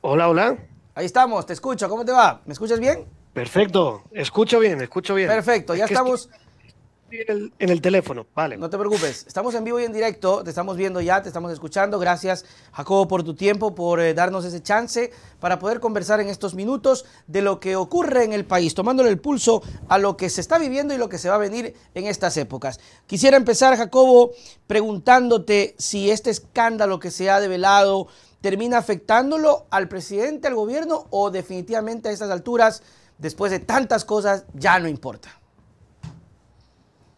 Hola, hola. Ahí estamos, te escucho. ¿Cómo te va? ¿Me escuchas bien? Perfecto. Escucho bien, escucho bien. Perfecto, Es ya que estoy estamos. en el teléfono. Vale. No te preocupes, estamos en vivo y en directo, te estamos viendo ya, te estamos escuchando. Gracias, Jacobo, por tu tiempo, por darnos ese chance para poder conversar en estos minutos de lo que ocurre en el país, tomándole el pulso a lo que se está viviendo y lo que se va a venir en estas épocas. Quisiera empezar, Jacobo, preguntándote si este escándalo que se ha develado termina afectándolo al presidente, al gobierno, o definitivamente a estas alturas, después de tantas cosas, ya no importa.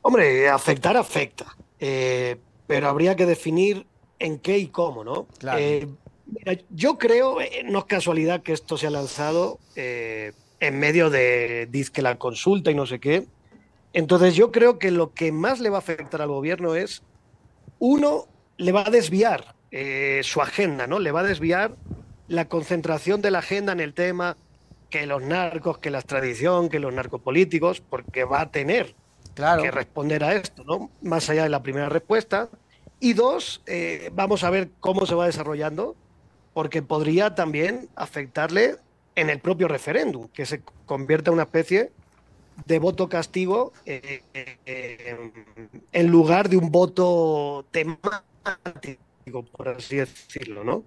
Hombre, afectar afecta, pero habría que definir en qué y cómo, ¿no? Claro. Mira, yo creo, no es casualidad que esto se ha lanzado en medio de dizque la consulta y no sé qué. Entonces yo creo que lo que más le va a afectar al gobierno es, uno, le va a desviar su agenda, ¿no? Le va a desviar la concentración de la agenda en el tema que los narcos, que la extradición, que los narcopolíticos, porque va a tener que Claro. responder a esto, ¿no? Más allá de la primera respuesta. Y dos, vamos a ver cómo se va desarrollando, porque podría también afectarle en el propio referéndum, que se convierta en una especie de voto castigo en lugar de un voto temático, por así decirlo, ¿no?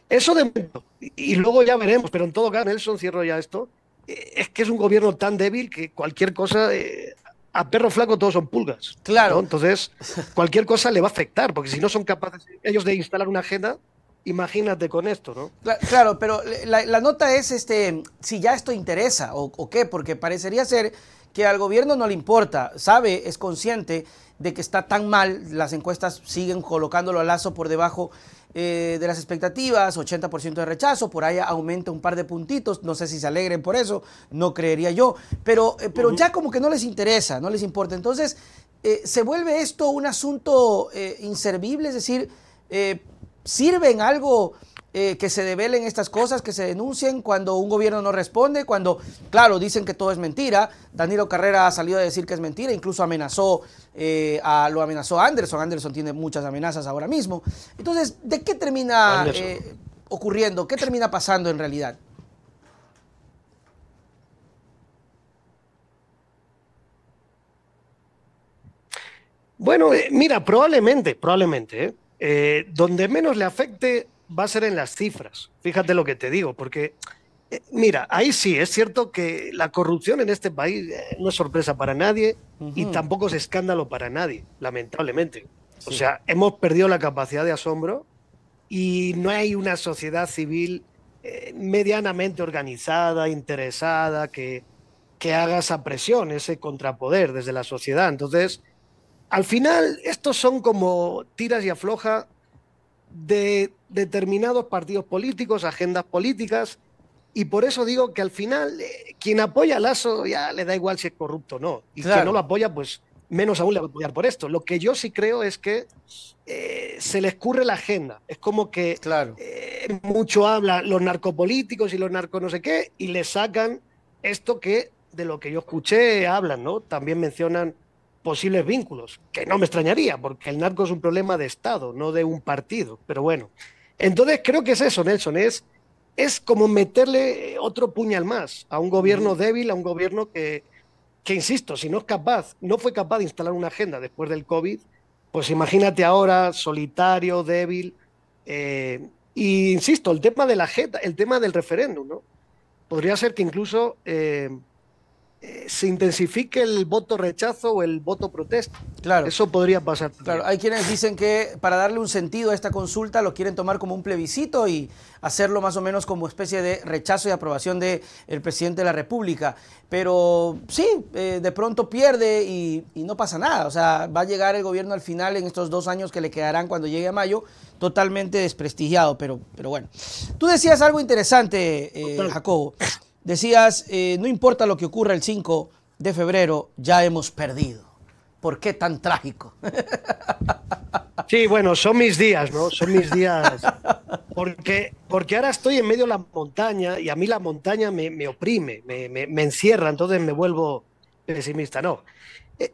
Eso de momento. Y luego ya veremos, pero en todo caso, Nelson, cierro ya esto, es que es un gobierno tan débil que cualquier cosa, a perro flaco todos son pulgas, ¿no? Claro. Entonces, cualquier cosa le va a afectar, porque si no son capaces ellos de instalar una agenda, imagínate con esto, ¿no? Claro, pero la nota es si ya esto interesa o qué, porque parecería ser que al gobierno no le importa, sabe, es consciente de que está tan mal, las encuestas siguen colocándolo a Lazo por debajo de las expectativas, 80% de rechazo, por ahí aumenta un par de puntitos, no sé si se alegren por eso, no creería yo, pero ya como que no les interesa, no les importa. Entonces, se vuelve esto un asunto inservible, es decir, ¿sirve en algo que se develen estas cosas, que se denuncien cuando un gobierno no responde? Cuando, claro, dicen que todo es mentira. Danilo Carrera ha salido a decir que es mentira, incluso lo amenazó a Anderson. Anderson tiene muchas amenazas ahora mismo. Entonces, ¿de qué termina Anderson. ocurriendo? ¿Qué termina pasando en realidad? Bueno, mira, probablemente, donde menos le afecte va a ser en las cifras. Fíjate lo que te digo, porque, mira, ahí sí, es cierto que la corrupción en este país no es sorpresa para nadie Uh y -huh. tampoco es escándalo para nadie, lamentablemente. O Sí. sea, hemos perdido la capacidad de asombro y no hay una sociedad civil medianamente organizada, interesada, que haga esa presión, ese contrapoder desde la sociedad. Entonces, al final, estos son como tiras y afloja de determinados partidos políticos, agendas políticas, y por eso digo que al final quien apoya a Lasso ya le da igual si es corrupto o no, y quien no lo Claro, apoya, pues menos aún le va a apoyar por esto. Lo que yo sí creo es que se le escurre la agenda. Es como que claro. mucho hablan los narcopolíticos y los narcos no sé qué, y le sacan esto que de lo que yo escuché hablan, ¿no? También mencionan posibles vínculos, que no me extrañaría, porque el narco es un problema de Estado, no de un partido, pero bueno. Entonces creo que es eso, Nelson, es como meterle otro puñal más a un Uh gobierno -huh. débil, a un gobierno que, insisto, si no es capaz, no fue capaz de instalar una agenda después del COVID, pues imagínate ahora solitario, débil. Y insisto, el tema de la agenda, el tema del referéndum, ¿no? Podría ser que incluso se intensifique el voto rechazo o el voto protesta. Claro. Eso podría pasar Claro, también. hay quienes dicen que para darle un sentido a esta consulta lo quieren tomar como un plebiscito y hacerlo más o menos como especie de rechazo y aprobación del presidente de la República. Pero sí, de pronto pierde y no pasa nada. O sea, va a llegar el gobierno al final en estos 2 años que le quedarán cuando llegue a mayo totalmente desprestigiado. Pero bueno, tú decías algo interesante, Total. Jacobo. Decías, no importa lo que ocurra el 5 de febrero, ya hemos perdido. ¿Por qué tan trágico? Sí, bueno, son mis días, ¿no? Son mis días. Porque ahora estoy en medio de la montaña y a mí la montaña me oprime, me encierra, entonces me vuelvo pesimista. No.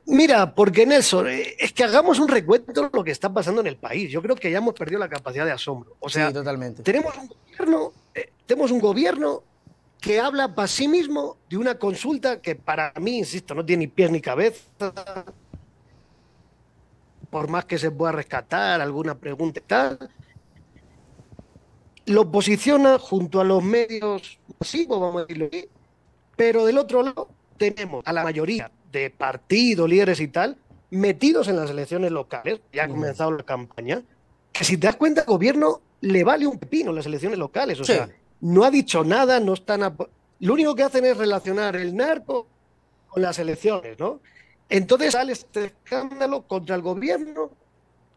Mira, porque Nelson, es que hagamos un recuento de lo que está pasando en el país. Yo creo que ya hemos perdido la capacidad de asombro. O Sí, sea, totalmente. tenemos un gobierno, tenemos un gobierno que habla para sí mismo de una consulta que para mí, insisto, no tiene ni pies ni cabeza, por más que se pueda rescatar alguna pregunta y tal, lo posiciona junto a los medios masivos, vamos a decirlo así, pero del otro lado tenemos a la mayoría de partidos, líderes y tal, metidos en las elecciones locales, ya ha comenzado la campaña, que si te das cuenta, el gobierno le vale un pepino las elecciones locales, o sea, no ha dicho nada, no están... Lo único que hacen es relacionar el narco con las elecciones, ¿no? Entonces sale este escándalo contra el gobierno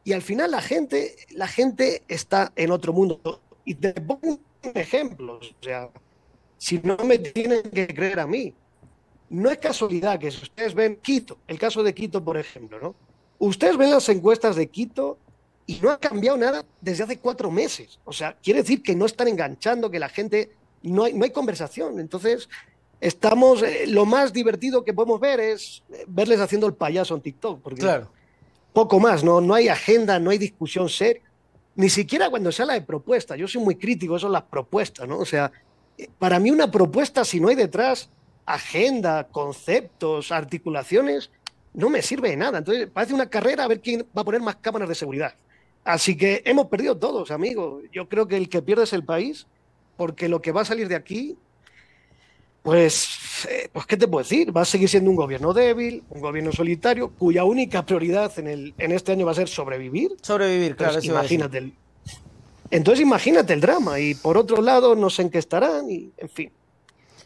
y al final la gente está en otro mundo. Y te pongo ejemplos, o sea, si no me tienen que creer a mí, no es casualidad que si ustedes ven Quito, el caso de Quito, por ejemplo, ¿no? Ustedes ven las encuestas de Quito y no ha cambiado nada desde hace 4 meses. O sea, quiere decir que no están enganchando, que la gente, no hay conversación. Entonces, estamos, lo más divertido que podemos ver es verles haciendo el payaso en TikTok, porque Claro. poco más, no hay agenda, no hay discusión seria, ni siquiera cuando se habla de propuestas. Yo soy muy crítico, eso son las propuestas, ¿no? O sea, para mí una propuesta, si no hay detrás agenda, conceptos, articulaciones, no me sirve de nada. Entonces, parece una carrera a ver quién va a poner más cámaras de seguridad. Así que hemos perdido todos, amigos. Yo creo que el que pierde es el país, porque lo que va a salir de aquí, pues ¿qué te puedo decir? Va a seguir siendo un gobierno débil, un gobierno solitario, cuya única prioridad en este año va a ser sobrevivir. Sobrevivir, claro. Entonces imagínate el drama. Y por otro lado, no sé en qué estarán, y en fin.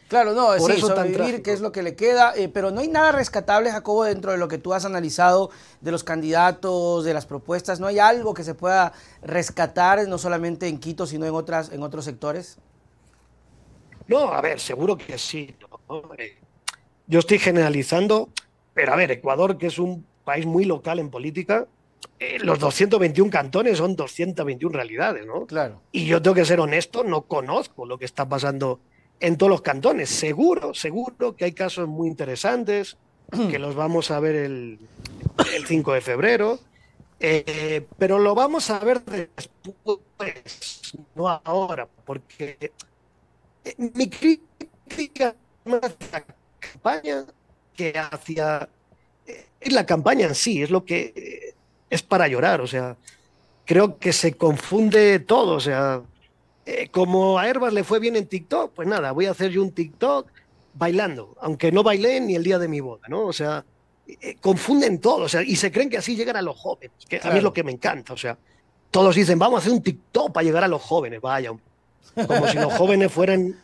Claro, no, por sí, eso sobrevivir, que es lo que le queda, pero no hay nada rescatable, Jacobo, dentro de lo que tú has analizado de los candidatos, de las propuestas. ¿No hay algo que se pueda rescatar, no solamente en Quito, sino en otros sectores? No, a ver, seguro que sí, ¿no? Yo estoy generalizando, pero a ver, Ecuador, que es un país muy local en política, los 221 cantones son 221 realidades, ¿no? Claro. Y yo tengo que ser honesto, no conozco lo que está pasando en todos los cantones. Seguro que hay casos muy interesantes, que los vamos a ver el 5 de febrero, pero lo vamos a ver después, no ahora, porque mi crítica más hacia la campaña que hacia es la campaña en sí, es lo que es para llorar, o sea, creo que se confunde todo, o sea, como a Herbas le fue bien en TikTok, pues nada, voy a hacer yo un TikTok bailando, aunque no bailé ni el día de mi boda, ¿no? O sea, confunden todo, o sea, y se creen que así llegan a los jóvenes, que claro. A mí es lo que me encanta, o sea, todos dicen, vamos a hacer un TikTok para llegar a los jóvenes, vaya, como si los jóvenes fueran...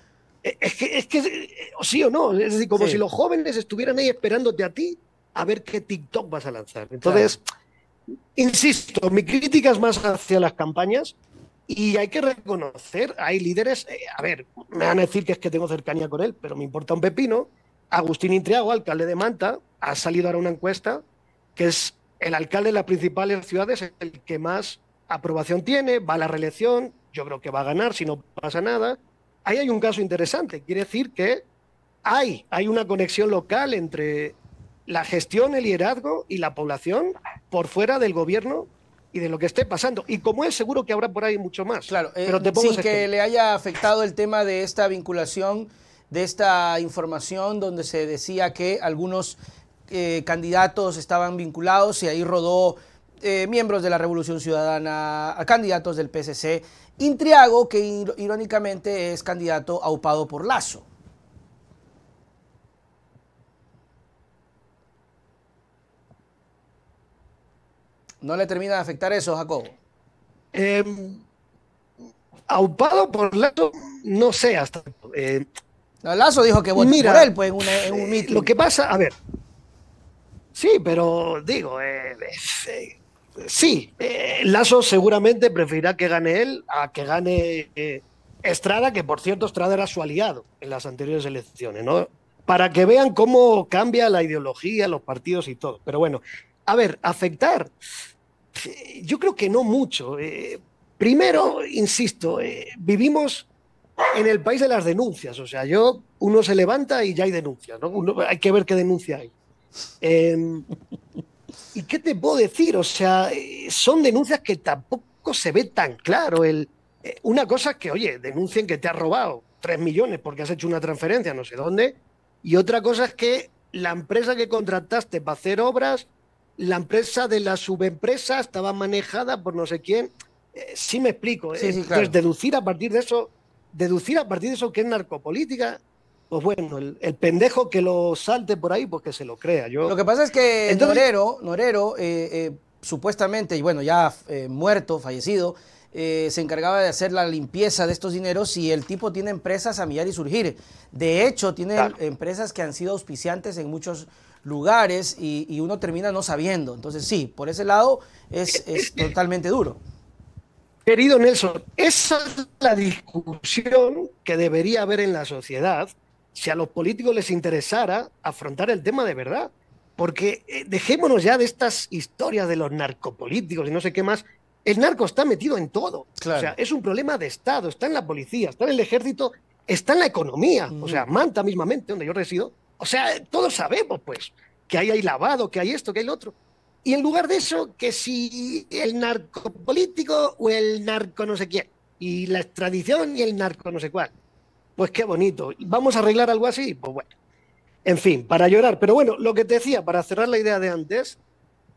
Es que sí o no, es decir, como si los jóvenes estuvieran ahí esperándote a ti a ver qué TikTok vas a lanzar. Entonces, insisto, mi crítica es más hacia las campañas y hay que reconocer, hay líderes, a ver, me van a decir que es que tengo cercanía con él, pero me importa un pepino. Agustín Intriago, alcalde de Manta, ha salido ahora una encuesta que es el alcalde de las principales ciudades, el que más aprobación tiene, va a la reelección, yo creo que va a ganar si no pasa nada. Ahí hay un caso interesante, quiere decir que hay una conexión local entre la gestión, el liderazgo y la población por fuera del gobierno y de lo que esté pasando. Y como es, seguro que habrá por ahí mucho más. Claro, pero sin que le haya afectado el tema de esta vinculación, de esta información donde se decía que algunos candidatos estaban vinculados y ahí rodó miembros de la Revolución Ciudadana, a candidatos del PSC. Intriago, que irónicamente es candidato aupado por Lasso. ¿No le termina de afectar eso, Jacobo? Aupado por Lasso, no sé hasta... Lasso dijo que votó por él pues, en un meeting. Lo que pasa, a ver, sí, pero digo, sí, Lasso seguramente preferirá que gane él a que gane Estrada, que por cierto Estrada era su aliado en las anteriores elecciones, ¿no? Para que vean cómo cambia la ideología, los partidos y todo. Pero bueno, a ver, afectar, yo creo que no mucho. Primero, insisto, vivimos en el país de las denuncias, o sea, uno se levanta y ya hay denuncias, ¿no? Hay que ver qué denuncia hay. ¿Y qué te puedo decir? O sea, son denuncias que tampoco se ve tan claro. Una cosa es que, oye, denuncien que te has robado 3 millones porque has hecho una transferencia no sé dónde, y otra cosa es que la empresa que contrataste para hacer obras, la empresa de la subempresa estaba manejada por no sé quién. Sí me explico. Sí, sí, Entonces, claro. deducir a partir de eso que es narcopolítica, pues bueno, el pendejo que lo salte por ahí, pues que se lo crea. Lo Yo, que pasa es que entonces, Norero supuestamente, y bueno, ya muerto, fallecido, se encargaba de hacer la limpieza de estos dineros y el tipo tiene empresas a millar y surgir. De hecho, tiene claro. empresas que han sido auspiciantes en muchos lugares y uno termina no sabiendo. Entonces sí, por ese lado es totalmente duro. Querido Nelson, esa es la discusión que debería haber en la sociedad si a los políticos les interesara afrontar el tema de verdad. Porque dejémonos ya de estas historias de los narcopolíticos y no sé qué más. El narco está metido en todo. O sea, Claro. es un problema de Estado. Está en la policía, está en el ejército, está en la economía. O sea, Ujú. Manta mismamente, donde yo resido. O sea, todos sabemos, pues, que ahí hay lavado, que hay esto, que hay lo otro. Y en lugar de eso, que si el narcopolítico o el narco no sé quién, y la extradición y el narco no sé cuál. Pues qué bonito. ¿Vamos a arreglar algo así? Pues bueno. En fin, para llorar. Pero bueno, lo que te decía, para cerrar la idea de antes,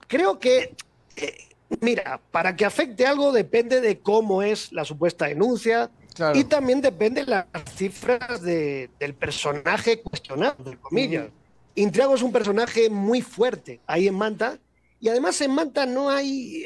creo que, eh, mira, para que afecte algo depende de cómo es la supuesta denuncia y Claro. también depende de las cifras del personaje cuestionado, entre Ujú. comillas. Intriago es un personaje muy fuerte ahí en Manta y además en Manta no hay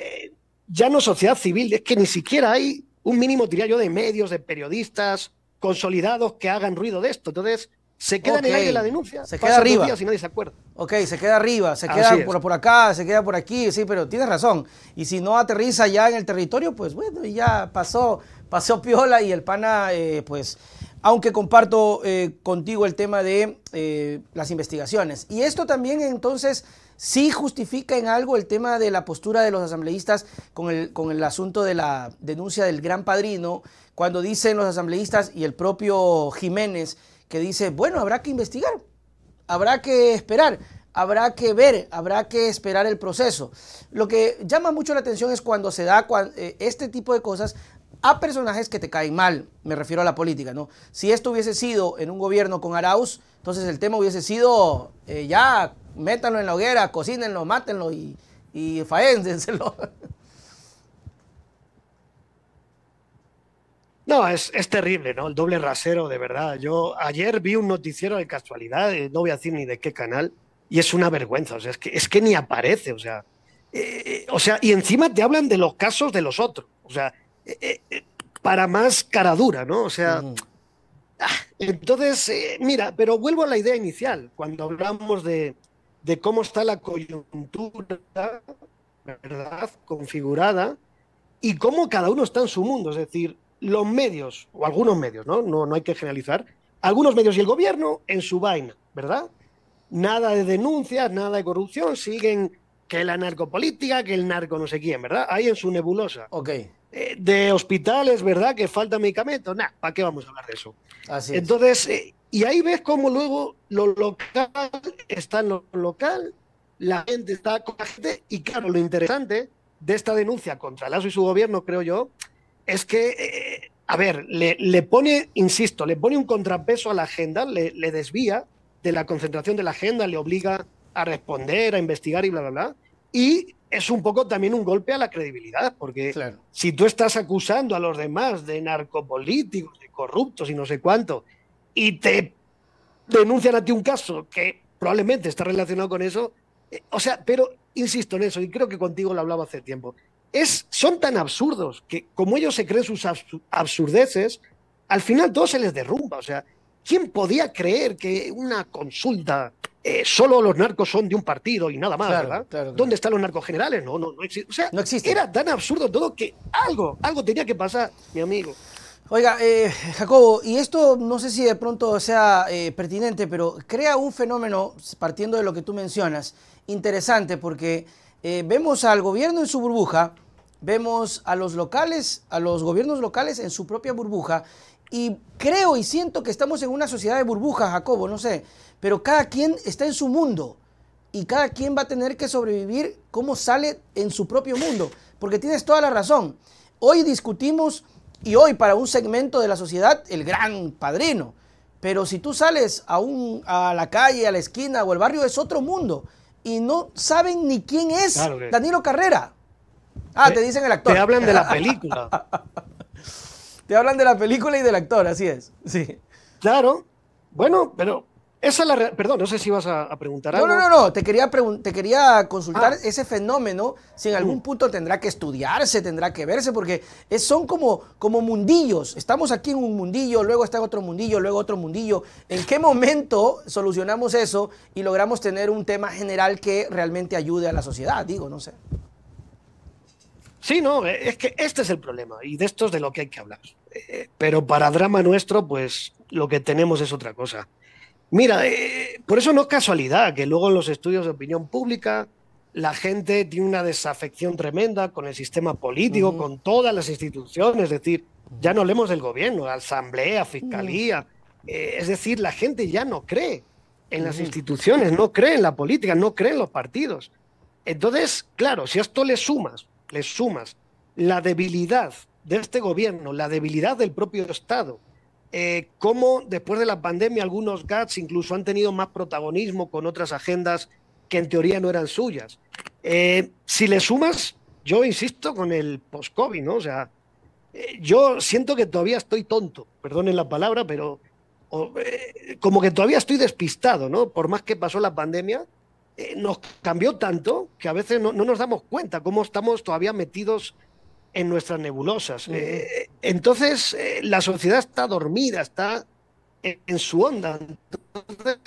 ya no sociedad civil, es que ni siquiera hay un mínimo, diría yo, de medios, de periodistas consolidados que hagan ruido de esto. Entonces, se queda en Ok, el aire la denuncia, se queda pasan dos arriba. días y nadie se acuerda. Ok, se queda arriba, se Así queda es. por acá, se queda por aquí, sí, pero tienes razón. Y si no aterriza ya en el territorio, pues bueno, ya pasó piola y el pana, pues, aunque comparto contigo el tema de las investigaciones. Y esto también entonces sí justifica en algo el tema de la postura de los asambleístas con el asunto de la denuncia del Gran Padrino, cuando dicen los asambleístas y el propio Jiménez que dice, bueno, habrá que investigar. Habrá que esperar, habrá que ver, habrá que esperar el proceso. Lo que llama mucho la atención es cuando se da este tipo de cosas a personajes que te caen mal, me refiero a la política, ¿no? Si esto hubiese sido en un gobierno con Arauz, entonces el tema hubiese sido ya, métanlo en la hoguera, cocínenlo, mátenlo y faéndenselo. No, es terrible, ¿no? El doble rasero, de verdad. Yo ayer vi un noticiero de casualidad, no voy a decir ni de qué canal, y es una vergüenza, o sea, es que ni aparece, o sea, y encima te hablan de los casos de los otros, o sea, para más cara dura, ¿no? O sea, Ujú. entonces, mira, pero vuelvo a la idea inicial, cuando hablamos de cómo está la coyuntura, ¿verdad? Configurada, y cómo cada uno está en su mundo. Es decir, los medios, o algunos medios, ¿no? No hay que generalizar, algunos medios y el gobierno en su vaina, ¿verdad? Nada de denuncias, nada de corrupción, siguen que la narcopolítica, que el narco no sé quién, ¿verdad? Ahí en su nebulosa. Ok, De hospitales, ¿verdad? Que falta medicamentos, nada, ¿para qué vamos a hablar de eso? así es. Entonces, y ahí ves cómo luego lo local está en lo local, la gente está con la gente, y claro, lo interesante de esta denuncia contra Lasso y su gobierno, creo yo, es que, a ver, le pone, insisto, le pone un contrapeso a la agenda, le desvía de la concentración de la agenda, le obliga a responder, a investigar y bla, bla, bla. Y es un poco también un golpe a la credibilidad, porque Claro. si tú estás acusando a los demás de narcopolíticos, de corruptos y no sé cuánto, y te denuncian a ti un caso que probablemente está relacionado con eso, o sea, pero insisto en eso, y creo que contigo lo hablaba hace tiempo, son tan absurdos que como ellos se creen sus absurdeces, al final todo se les derrumba. O sea, ¿quién podía creer que una consulta solo los narcos son de un partido y nada más, Claro, ¿verdad? claro, claro. ¿Dónde están los narcos generales? No existe. O sea, No existen. era tan absurdo todo que algo tenía que pasar, mi amigo. Oiga, Jacobo, y esto no sé si de pronto sea pertinente, pero crea un fenómeno, partiendo de lo que tú mencionas, interesante, porque vemos al gobierno en su burbuja, vemos a los locales, a los gobiernos locales en su propia burbuja, y creo y siento que estamos en una sociedad de burbuja, Jacobo, no sé, pero cada quien está en su mundo y cada quien va a tener que sobrevivir como sale en su propio mundo, porque tienes toda la razón. Hoy discutimos y hoy para un segmento de la sociedad, el gran padrino. Pero si tú sales a la calle, a la esquina o al barrio, es otro mundo. Y no saben ni quién es Danilo Carrera. Te dicen el actor. Te hablan de la película. Te hablan de la película y del actor, así es. Sí. Claro. Bueno, pero esa es la... Perdón, no sé si vas a preguntar algo. No. Te quería consultar ese fenómeno, si en algún punto tendrá que estudiarse, tendrá que verse, porque son como mundillos. Estamos aquí en un mundillo, luego está otro mundillo, luego otro mundillo. ¿En qué momento solucionamos eso y logramos tener un tema general que realmente ayude a la sociedad? Digo, no sé. Sí, no, es que este es el problema y de esto es de lo que hay que hablar. Pero para drama nuestro, pues lo que tenemos es otra cosa. Mira, por eso no es casualidad que luego en los estudios de opinión pública la gente tiene una desafección tremenda con el sistema político, con todas las instituciones, es decir, ya no hablemos del gobierno, asamblea, fiscalía, es decir, la gente ya no cree en las instituciones, no cree en la política, no cree en los partidos. Entonces, claro, si a esto le sumas la debilidad de este gobierno, la debilidad del propio Estado, cómo después de la pandemia algunos GATS incluso han tenido más protagonismo con otras agendas que en teoría no eran suyas. Si le sumas, yo insisto con el post-COVID, ¿no? O sea, yo siento que todavía estoy tonto, perdonen la palabra, pero como que todavía estoy despistado, ¿no? Por más que pasó la pandemia, nos cambió tanto que a veces no nos damos cuenta cómo estamos todavía metidos en nuestras nebulosas. Entonces, la sociedad está dormida, está en su onda. Entonces,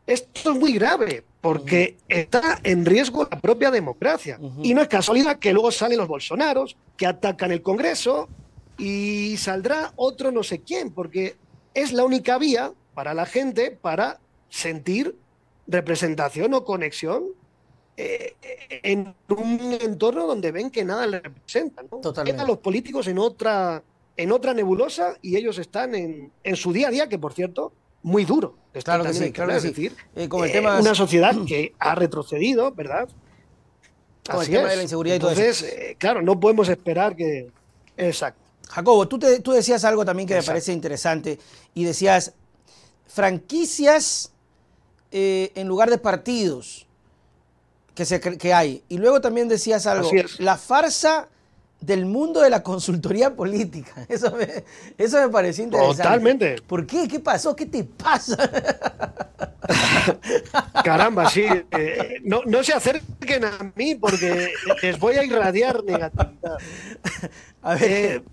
esto es muy grave porque está en riesgo la propia democracia. Y no es casualidad que luego salen los bolsonaros, que atacan el Congreso y saldrá otro no sé quién, porque es la única vía para la gente para sentir representación o conexión en un entorno donde ven que nada les representa, ¿no? Totalmente. Quedan los políticos en otra nebulosa y ellos están en su día a día, que por cierto, muy duro. Claro que sí, claro que sí. Es decir, con el tema... una sociedad que ha retrocedido, ¿verdad? Con el tema de la inseguridad y todo eso. Entonces, claro, no podemos esperar que... Exacto. Jacobo, tú decías algo también que me parece interesante y decías franquicias en lugar de partidos que hay. Y luego también decías algo, la farsa del mundo de la consultoría política. Eso me pareció interesante. Totalmente. ¿Por qué? ¿Qué pasó? ¿Qué te pasa? Caramba, sí. No se acerquen a mí porque les voy a irradiar negatividad. A ver.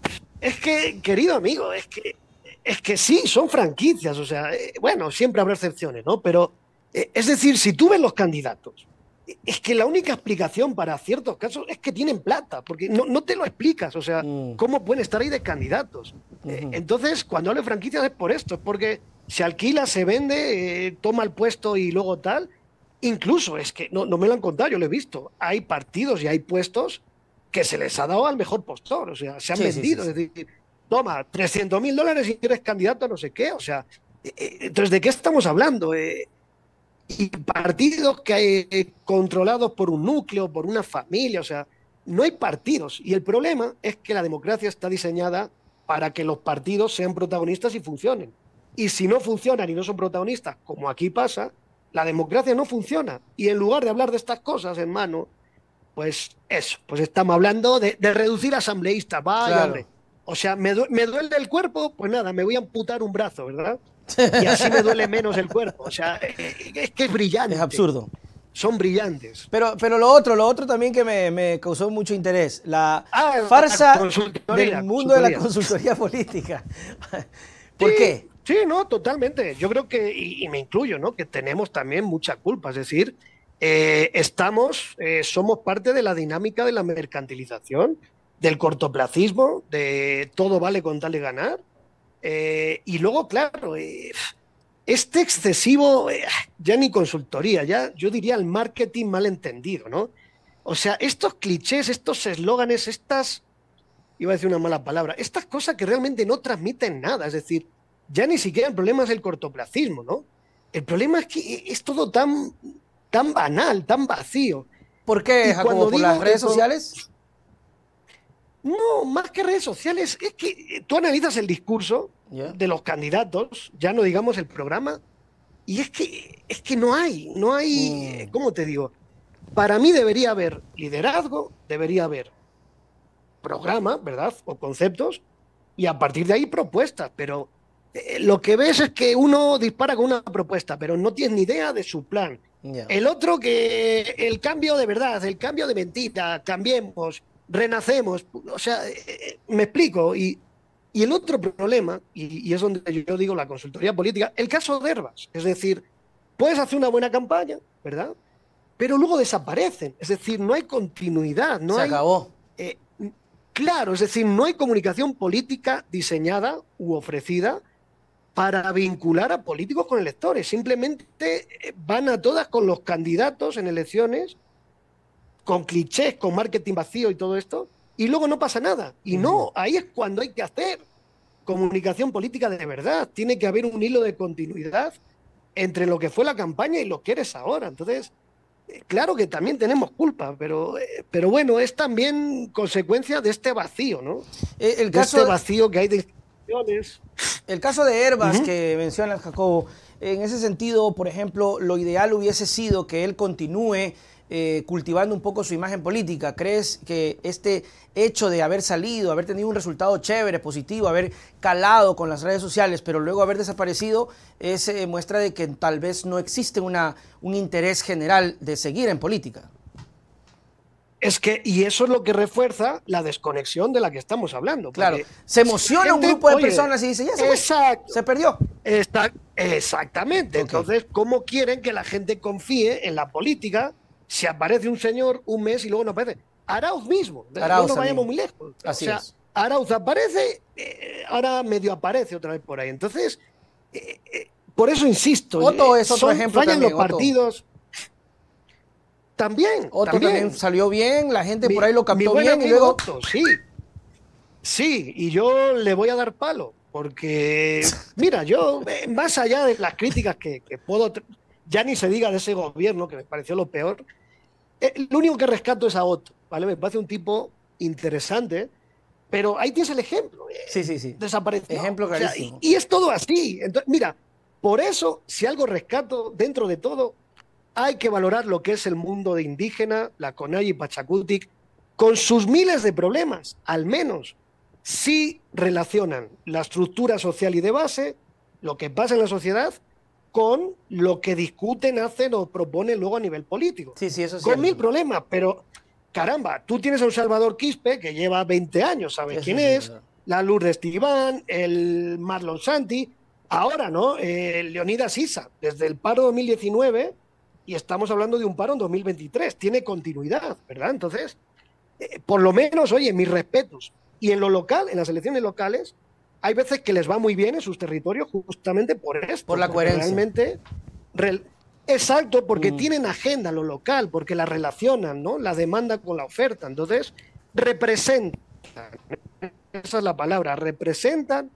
Es que, querido amigo, es que sí, son franquicias. O sea, bueno, siempre habrá excepciones, ¿no? Pero, es decir, si tú ves los candidatos, es que la única explicación para ciertos casos es que tienen plata, porque no te lo explicas, o sea, ¿cómo pueden estar ahí de candidatos? Entonces, cuando hablo de franquicias es por esto, es porque se alquila, se vende, toma el puesto y luego tal. Incluso, es que no me lo han contado, yo lo he visto, hay partidos y hay puestos que se les ha dado al mejor postor, o sea, se han vendido, es decir, toma, $300.000 y eres candidato a no sé qué, o sea, entonces, ¿de qué estamos hablando? Y partidos que hay controlados por un núcleo, por una familia, o sea, no hay partidos. Y el problema es que la democracia está diseñada para que los partidos sean protagonistas y funcionen. Y si no funcionan y no son protagonistas, como aquí pasa, la democracia no funciona. Y en lugar de hablar de estas cosas, hermano, pues eso, pues estamos hablando de reducir asambleístas. Vaya, claro. Hombre. O sea, me duele el cuerpo, pues nada, me voy a amputar un brazo, ¿verdad? Y así me duele menos el cuerpo. O sea, es que es brillante. Es absurdo. Son brillantes. Pero lo otro también que me causó mucho interés, la farsa del mundo de la consultoría política. ¿Por qué? Sí, no, totalmente. Yo creo que, y me incluyo, ¿no? Que tenemos también mucha culpa. Es decir, somos parte de la dinámica de la mercantilización, del cortoplacismo, de todo vale con tal de ganar. Y luego, claro, este excesivo, ya ni consultoría, ya yo diría el marketing mal entendido, ¿no? O sea, estos clichés, estos eslóganes, iba a decir una mala palabra, estas cosas que realmente no transmiten nada, es decir, ya ni siquiera el problema es el cortoplacismo, ¿no? El problema es que es todo tan banal, tan vacío. ¿Por qué, Jacobo? ¿Por las redes sociales? No, más que redes sociales, es que tú analizas el discurso ¿Ya? de los candidatos, ya no digamos el programa, y es que no hay, Mm, ¿cómo te digo? Para mí debería haber liderazgo, debería haber programa, ¿verdad? O conceptos, y a partir de ahí propuestas, pero lo que ves es que uno dispara con una propuesta, pero no tienes ni idea de su plan. ya. El otro que el cambio de verdad, el cambio de mentira, cambiemos, renacemos, o sea, me explico, y el otro problema, y es donde yo digo la consultoría política, el caso de Herbas, es decir, puedes hacer una buena campaña, ¿verdad? Pero luego desaparecen, es decir, no hay continuidad, no Se hay acabó. eh, claro, es decir, no hay comunicación política diseñada u ofrecida para vincular a políticos con electores. Simplemente van a todas con los candidatos en elecciones, con clichés, con marketing vacío y todo esto, y luego no pasa nada. Y Ujú. no, ahí es cuando hay que hacer comunicación política de verdad. Tiene que haber un hilo de continuidad entre lo que fue la campaña y lo que eres ahora. Entonces, claro que también tenemos culpa, pero bueno, es también consecuencia de este vacío, ¿no? El De este caso, vacío que hay de instituciones. el caso de Herbas Ujú. que menciona Jacobo, en ese sentido, por ejemplo, lo ideal hubiese sido que él continúe cultivando un poco su imagen política. ¿Crees que este hecho de haber salido, haber tenido un resultado chévere, positivo, haber calado con las redes sociales, pero luego haber desaparecido, es muestra de que tal vez no existe un interés general de seguir en política? Es que, y eso es lo que refuerza la desconexión de la que estamos hablando, Claro, porque se si la emociona un gente, grupo de oye, personas y dice, ya se fue, exacto, se perdió. exactamente, Ok, entonces, ¿cómo quieren que la gente confíe en la política si aparece un señor un mes y luego no aparece? Arauz mismo, no Arauz nos vayamos también, muy lejos, o así sea, es. Arauz aparece, ahora medio aparece otra vez por ahí, entonces, por eso insisto, Otto es otro son, ejemplo fallan los también, Otto. partidos, también, Otto también también, salió bien, la gente por mi, ahí lo mi captó buen bien y amigo luego, Otto, sí, sí, y yo le voy a dar palo, porque, mira, yo, más allá de las críticas que puedo, ya ni se diga de ese gobierno, que me pareció lo peor, lo único que rescato es a Otto, ¿vale? Me parece un tipo interesante, pero ahí tienes el ejemplo, sí, sí, sí, desapareció, ejemplo o sea, clarísimo. y es todo así. Entonces, mira, por eso, si algo rescato dentro de todo, hay que valorar lo que es el mundo de indígena, la Conay y Pachacutic, con sus miles de problemas, al menos sí relacionan la estructura social y de base, lo que pasa en la sociedad, con lo que discuten, hacen o proponen luego a nivel político. Sí, sí, eso es Con mil cierto. problemas, pero caramba, tú tienes a un Salvador Quispe que lleva 20 años, sabes Eso quién sí es es, verdad. la Lourdes Tibán, el Marlon Santi, ahora, ¿no? Leonidas Issa, desde el paro 2019 y estamos hablando de un paro en 2023. Tiene continuidad, ¿verdad? Entonces, por lo menos, oye, mis respetos. Y en lo local, en las elecciones locales, hay veces que les va muy bien en sus territorios justamente por Por esto, la porque coherencia. realmente, exacto, porque Mm. tienen agenda lo local, porque la relacionan, ¿no? La demanda con la oferta. Entonces, representan, esa es la palabra, representan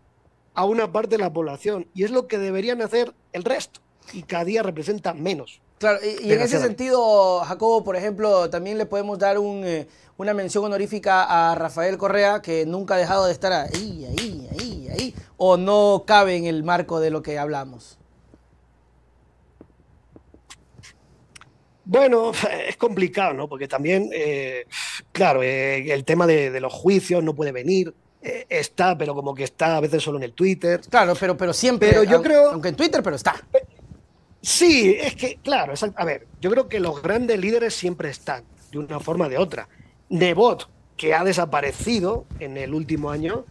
a una parte de la población y es lo que deberían hacer el resto. Y cada día representan menos, Claro, y en ese desgraciadamente. sentido, Jacobo, por ejemplo, también le podemos dar una mención honorífica a Rafael Correa, que nunca ha dejado de estar ahí, ahí, ahí, ahí, o no cabe en el marco de lo que hablamos. Bueno, es complicado, ¿no? Porque también, claro, el tema de los juicios no puede venir, está, pero como que está a veces solo en el Twitter. Claro, pero siempre, Pero yo creo, aunque en Twitter, pero está. sí, es que, claro, a ver, yo creo que los grandes líderes siempre están, de una forma o de otra. Nebot, que ha desaparecido en el último año,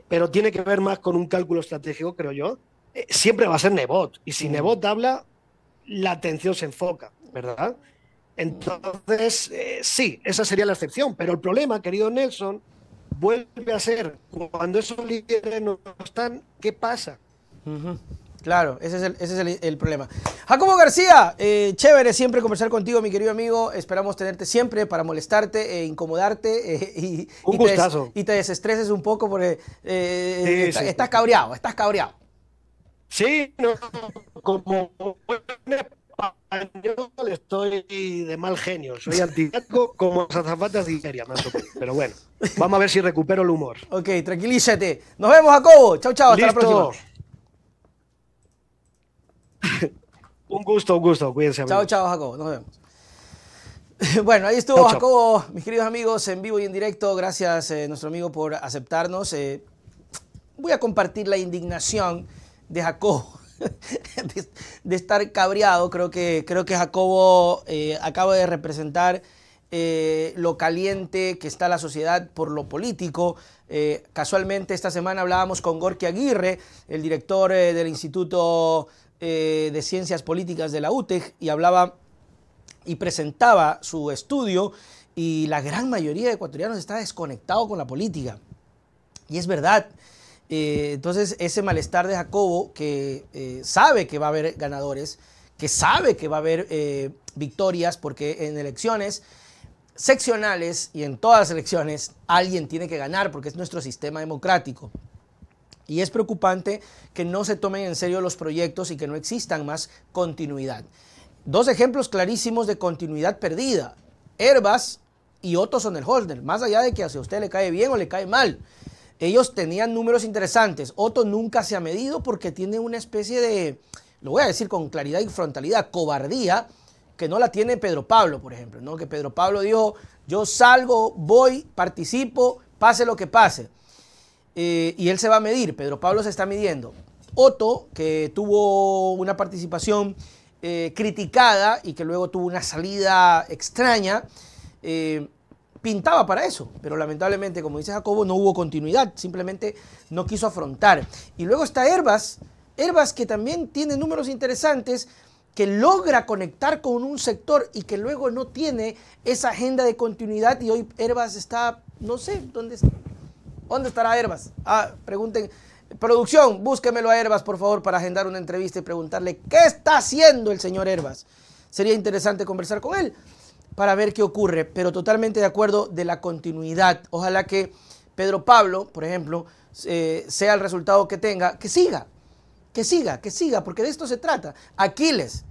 pero tiene que ver más con un cálculo estratégico, creo yo, siempre va a ser Nebot. Y si Mm. Nebot habla, la atención se enfoca, ¿verdad? Entonces, sí, esa sería la excepción. Pero el problema, querido Nelson, vuelve a ser cuando esos líderes no están, ¿qué pasa? Ujú. Claro, ese es el problema. Jacobo García, chévere siempre conversar contigo, mi querido amigo. Esperamos tenerte siempre para molestarte, incomodarte Un gustazo. y te desestreses un poco porque Sí, sí, sí. estás cabreado, estás cabreado. Sí, no, como buen Yo estoy de mal genio, soy antigático como las azafatas de Iberia, más o menos. Pero bueno, vamos a ver si recupero el humor. Ok, tranquilízate. Nos vemos, Jacobo. Chau, chau. Hasta la próxima. Listo. Un gusto. Cuídense, Chao, amigos. chao, Jacobo. Nos vemos. Bueno, ahí estuvo Chao, chao. Jacobo, mis queridos amigos, en vivo y en directo. Gracias, nuestro amigo, por aceptarnos. Voy a compartir la indignación de Jacobo de estar cabreado. Creo que Jacobo acaba de representar lo caliente que está la sociedad por lo político. Casualmente esta semana hablábamos con Gorky Aguirre, el director del Instituto de Ciencias Políticas de la UTEG, y hablaba y presentaba su estudio, y la gran mayoría de ecuatorianos está desconectado con la política. Y es verdad. Entonces ese malestar de Jacobo, que sabe que va a haber ganadores, que sabe que va a haber victorias, porque en elecciones seccionales y en todas las elecciones alguien tiene que ganar, porque es nuestro sistema democrático. Y es preocupante que no se tomen en serio los proyectos y que no existan más continuidad. Dos ejemplos clarísimos de continuidad perdida: Herbas y Otto Sonnenholder. Más allá de que a usted le cae bien o le cae mal, ellos tenían números interesantes. Otto nunca se ha medido porque tiene una especie de, lo voy a decir con claridad y frontalidad, cobardía, que no la tiene Pedro Pablo, por ejemplo, ¿no? Que Pedro Pablo dijo: yo salgo, voy, participo, pase lo que pase. Y él se va a medir. Pedro Pablo se está midiendo. Otto, que tuvo una participación criticada y que luego tuvo una salida extraña, pintaba para eso, pero lamentablemente, como dice Jacobo, no hubo continuidad, simplemente no quiso afrontar. Y luego está Herbas, que también tiene números interesantes, que logra conectar con un sector y que luego no tiene esa agenda de continuidad, y hoy Herbas está, no sé, ¿dónde estará Herbas? Pregunten, producción, búsquemelo a Herbas, por favor, para agendar una entrevista y preguntarle qué está haciendo el señor Herbas. Sería interesante conversar con él para ver qué ocurre, pero totalmente de acuerdo de la continuidad. Ojalá que Pedro Pablo, por ejemplo, sea el resultado que tenga, que siga, porque de esto se trata. Aquiles,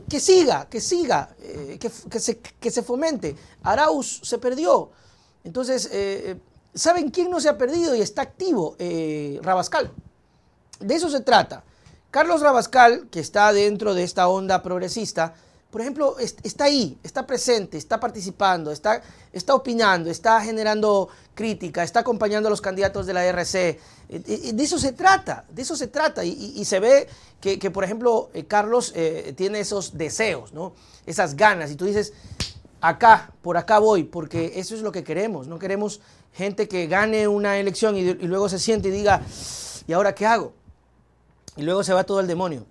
que siga, que se fomente. Arauz se perdió. Entonces, ¿saben quién no se ha perdido y está activo? Rabascal. De eso se trata. Carlos Rabascal, que está dentro de esta onda progresista, por ejemplo, está ahí, está presente, está participando, está opinando, está generando crítica, está acompañando a los candidatos de la RC. De eso se trata, y se ve que, por ejemplo, Carlos tiene esos deseos, ¿no? Esas ganas, y tú dices: por acá voy, porque eso es lo que queremos. No queremos gente que gane una elección y luego se siente y diga: ¿y ahora qué hago? Y luego se va todo el demonio.